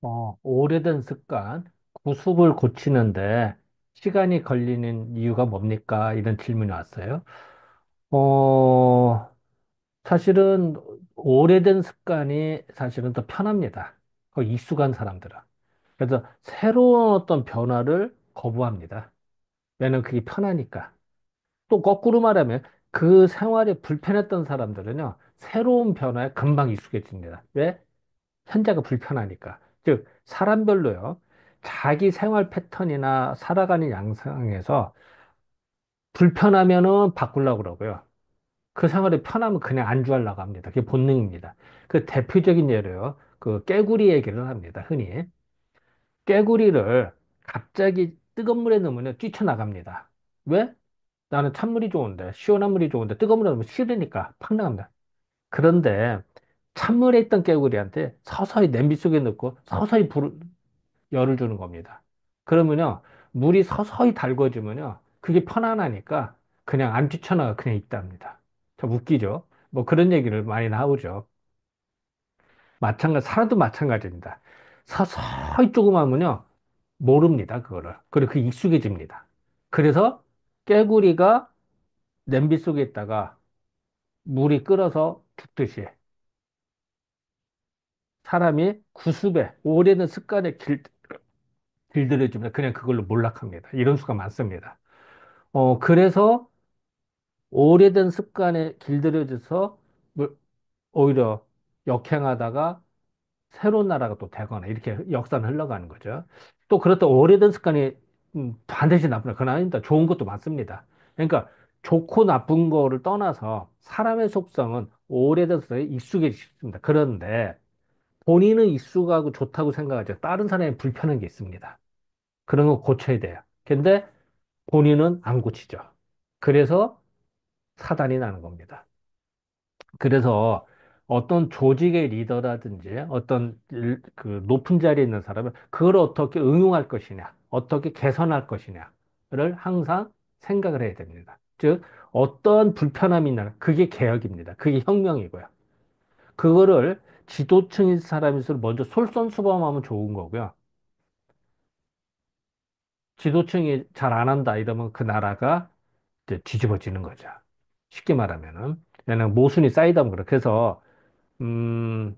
오래된 습관, 구습을 고치는데 시간이 걸리는 이유가 뭡니까? 이런 질문이 왔어요. 어, 사실은 오래된 습관이 사실은 더 편합니다. 익숙한 사람들은. 그래서 새로운 어떤 변화를 거부합니다. 왜냐면 그게 편하니까. 또 거꾸로 말하면 그 생활이 불편했던 사람들은요, 새로운 변화에 금방 익숙해집니다. 왜? 현재가 불편하니까. 즉, 사람별로요, 자기 생활 패턴이나 살아가는 양상에서 불편하면은 바꾸려고 그러고요. 그 생활이 편하면 그냥 안주하려고 합니다. 그게 본능입니다. 그 대표적인 예로요, 그 깨구리 얘기를 합니다. 흔히. 깨구리를 갑자기 뜨거운 물에 넣으면 뛰쳐나갑니다. 왜? 나는 찬물이 좋은데, 시원한 물이 좋은데, 뜨거운 물에 넣으면 싫으니까 팍 나갑니다. 그런데 찬물에 있던 깨구리한테 서서히 냄비 속에 넣고 서서히 열을 주는 겁니다. 그러면요, 물이 서서히 달궈지면요, 그게 편안하니까 그냥 안 뛰쳐나가 그냥 있답니다. 참 웃기죠? 뭐 그런 얘기를 많이 나오죠. 살아도 마찬가지입니다. 서서히 조금 하면요, 모릅니다, 그거를. 그리고 그 익숙해집니다. 그래서 깨구리가 냄비 속에 있다가 물이 끓어서 죽듯이 사람이 구습에 오래된 습관에 길들여지면 그냥 그걸로 몰락합니다. 이런 수가 많습니다. 그래서 오래된 습관에 길들여져서 오히려 역행하다가 새로운 나라가 또 되거나 이렇게 역사는 흘러가는 거죠. 또 그렇다 오래된 습관이 반드시 나쁘다. 그건 아닙니다. 좋은 것도 많습니다. 그러니까 좋고 나쁜 거를 떠나서 사람의 속성은 오래된 습관에 익숙해지습니다. 그런데 본인은 익숙하고 좋다고 생각하죠. 다른 사람이 불편한 게 있습니다. 그런 거 고쳐야 돼요. 근데 본인은 안 고치죠. 그래서 사단이 나는 겁니다. 그래서 어떤 조직의 리더라든지 그 높은 자리에 있는 사람은 그걸 어떻게 응용할 것이냐, 어떻게 개선할 것이냐를 항상 생각을 해야 됩니다. 즉, 어떤 불편함이 있나, 그게 개혁입니다. 그게 혁명이고요. 그거를 지도층인 사람일수록 먼저 솔선수범하면 좋은 거고요. 지도층이 잘 안 한다 이러면 그 나라가 이제 뒤집어지는 거죠. 쉽게 말하면은. 왜냐면 모순이 쌓이다 보니까. 그래서, 음,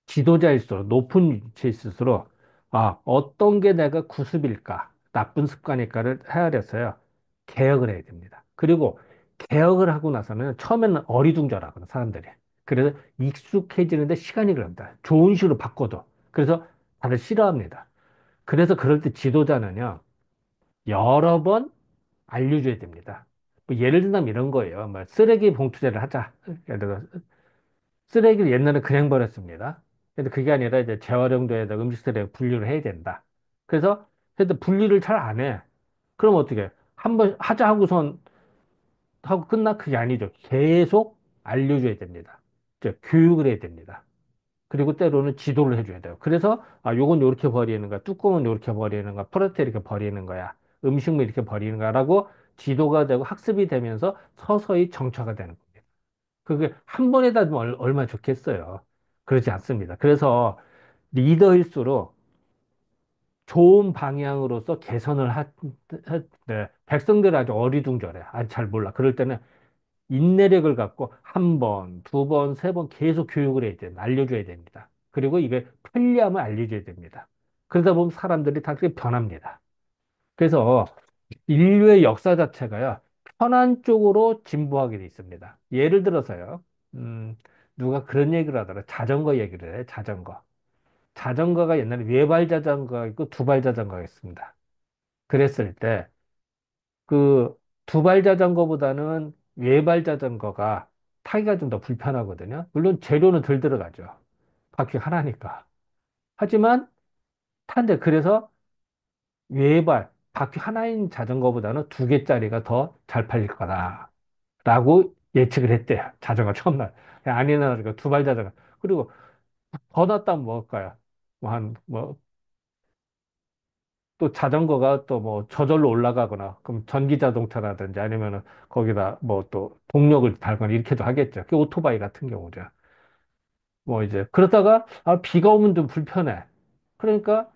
지도자일수록, 높은 위치에 있을수록, 어떤 게 내가 구습일까, 나쁜 습관일까를 헤아려서요, 개혁을 해야 됩니다. 그리고 개혁을 하고 나서는 처음에는 어리둥절하거든, 사람들이. 그래서 익숙해지는데 시간이 걸립니다. 좋은 식으로 바꿔도. 그래서 다들 싫어합니다. 그래서 그럴 때 지도자는요, 여러 번 알려줘야 됩니다. 뭐 예를 들면 이런 거예요. 뭐 쓰레기 봉투제를 하자. 예를 들어 쓰레기를 옛날에 그냥 버렸습니다. 근데 그게 아니라 이제 재활용도에다 음식 쓰레기 분리를 해야 된다. 그래서 근데 분리를 잘 안 해. 그럼 어떻게? 한 번 하자 하고선 하고 끝나? 그게 아니죠. 계속 알려줘야 됩니다. 즉, 교육을 해야 됩니다. 그리고 때로는 지도를 해줘야 돼요. 그래서 요건 요렇게 버리는 거야. 뚜껑은 요렇게 버리는 거야. 프레트 이렇게 버리는 거야. 음식물 이렇게 버리는 거야라고 지도가 되고 학습이 되면서 서서히 정처가 되는 겁니다. 그게 한 번에 다 얼마나 좋겠어요. 그렇지 않습니다. 그래서 리더일수록 좋은 방향으로서 개선을 네. 백성들은 아주 어리둥절해. 아직 잘 몰라. 그럴 때는 인내력을 갖고 한 번, 두 번, 세 번 계속 교육을 해야 됩니다. 알려줘야 됩니다. 그리고 이게 편리함을 알려줘야 됩니다. 그러다 보면 사람들이 다 그렇게 변합니다. 그래서 인류의 역사 자체가요, 편한 쪽으로 진보하게 돼 있습니다. 예를 들어서요, 음, 누가 그런 얘기를 하더라. 자전거 얘기를 해, 자전거. 자전거가 옛날에 외발 자전거가 있고 두발 자전거가 있습니다. 그랬을 때, 그 두발 자전거보다는 외발 자전거가 타기가 좀 더 불편하거든요. 물론 재료는 덜 들어가죠. 바퀴 하나니까. 하지만 탄데 그래서 외발 바퀴 하나인 자전거보다는 두 개짜리가 더 잘 팔릴 거다라고 예측을 했대요. 자전거 처음 날. 아니나 그러니까 두발 자전거. 그리고 더 낫다면 뭘까요? 또 자전거가 또 뭐 저절로 올라가거나 그럼 전기 자동차라든지 아니면은 거기다 뭐 또 동력을 달거나 이렇게도 하겠죠. 그 오토바이 같은 경우죠. 뭐 이제 그러다가 아, 비가 오면 좀 불편해. 그러니까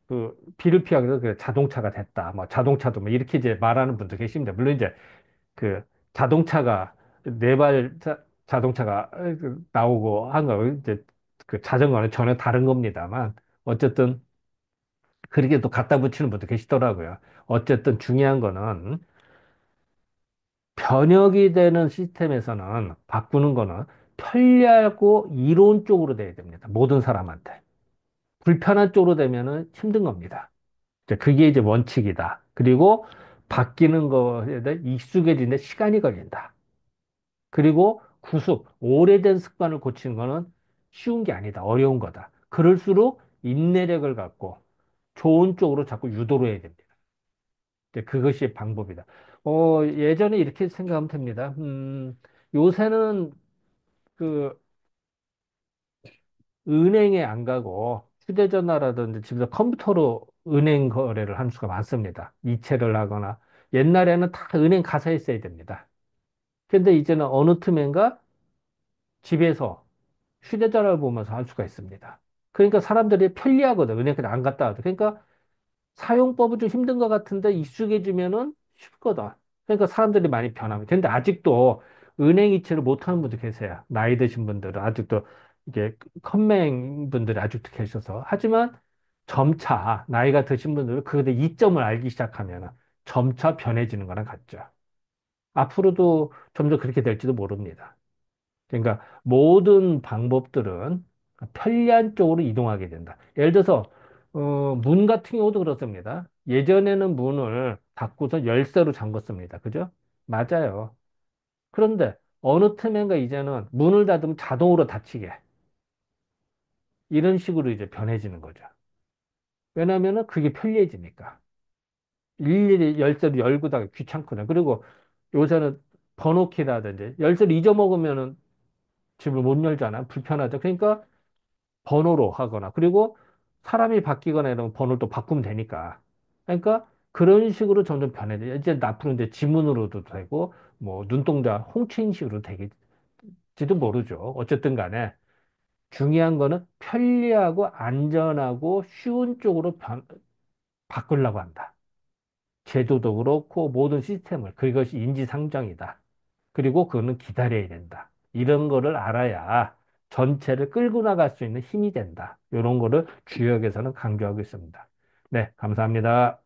그 비를 피하기 위해서 그 자동차가 됐다. 뭐 자동차도 뭐 이렇게 이제 말하는 분도 계십니다. 물론 이제 그 자동차가 네발 자동차가 나오고 한 거 이제 그 자전거는 전혀 다른 겁니다만 어쨌든 그렇게 또 갖다 붙이는 분도 계시더라고요. 어쨌든 중요한 거는 변혁이 되는 시스템에서는 바꾸는 거는 편리하고 이론적으로 돼야 됩니다. 모든 사람한테. 불편한 쪽으로 되면은 힘든 겁니다. 그게 이제 원칙이다. 그리고 바뀌는 거에 대해 익숙해지는데 시간이 걸린다. 그리고 오래된 습관을 고치는 거는 쉬운 게 아니다. 어려운 거다. 그럴수록 인내력을 갖고 좋은 쪽으로 자꾸 유도를 해야 됩니다. 이제 그것이 방법이다. 예전에 이렇게 생각하면 됩니다. 요새는 그 은행에 안 가고 휴대전화라든지 집에서 컴퓨터로 은행 거래를 하는 수가 많습니다. 이체를 하거나 옛날에는 다 은행 가서 했어야 됩니다. 근데 이제는 어느 틈엔가 집에서 휴대전화를 보면서 할 수가 있습니다. 그러니까 사람들이 편리하거든. 은행 그냥 안 갔다 와도. 그러니까 사용법은 좀 힘든 것 같은데 익숙해지면은 쉽거든. 그러니까 사람들이 많이 변합니다. 근데 아직도 은행 이체를 못하는 분들 계세요. 나이 드신 분들은 아직도 이게 컴맹 분들이 아직도 계셔서. 하지만 점차 나이가 드신 분들은 그것의 이점을 알기 시작하면 점차 변해지는 거랑 같죠. 앞으로도 점점 그렇게 될지도 모릅니다. 그러니까 모든 방법들은 편리한 쪽으로 이동하게 된다. 예를 들어서 문 같은 경우도 그렇습니다. 예전에는 문을 닫고서 열쇠로 잠궜습니다. 그죠? 맞아요. 그런데 어느 틈엔가 이제는 문을 닫으면 자동으로 닫히게 이런 식으로 이제 변해지는 거죠. 왜냐하면은 그게 편리해지니까. 일일이 열쇠를 열고 닫기 귀찮거든. 그리고 요새는 번호키라든지 열쇠를 잊어먹으면은 집을 못 열잖아. 불편하죠. 그러니까 번호로 하거나 그리고 사람이 바뀌거나 이러면 번호를 또 바꾸면 되니까 그러니까 그런 식으로 점점 변해져 이제 앞으로 이제 지문으로도 되고 뭐 눈동자 홍채인식으로 되겠지도 모르죠. 어쨌든 간에 중요한 거는 편리하고 안전하고 쉬운 쪽으로 바꾸려고 한다. 제도도 그렇고 모든 시스템을 그것이 인지상정이다. 그리고 그거는 기다려야 된다. 이런 거를 알아야 전체를 끌고 나갈 수 있는 힘이 된다. 이런 거를 주역에서는 강조하고 있습니다. 네, 감사합니다.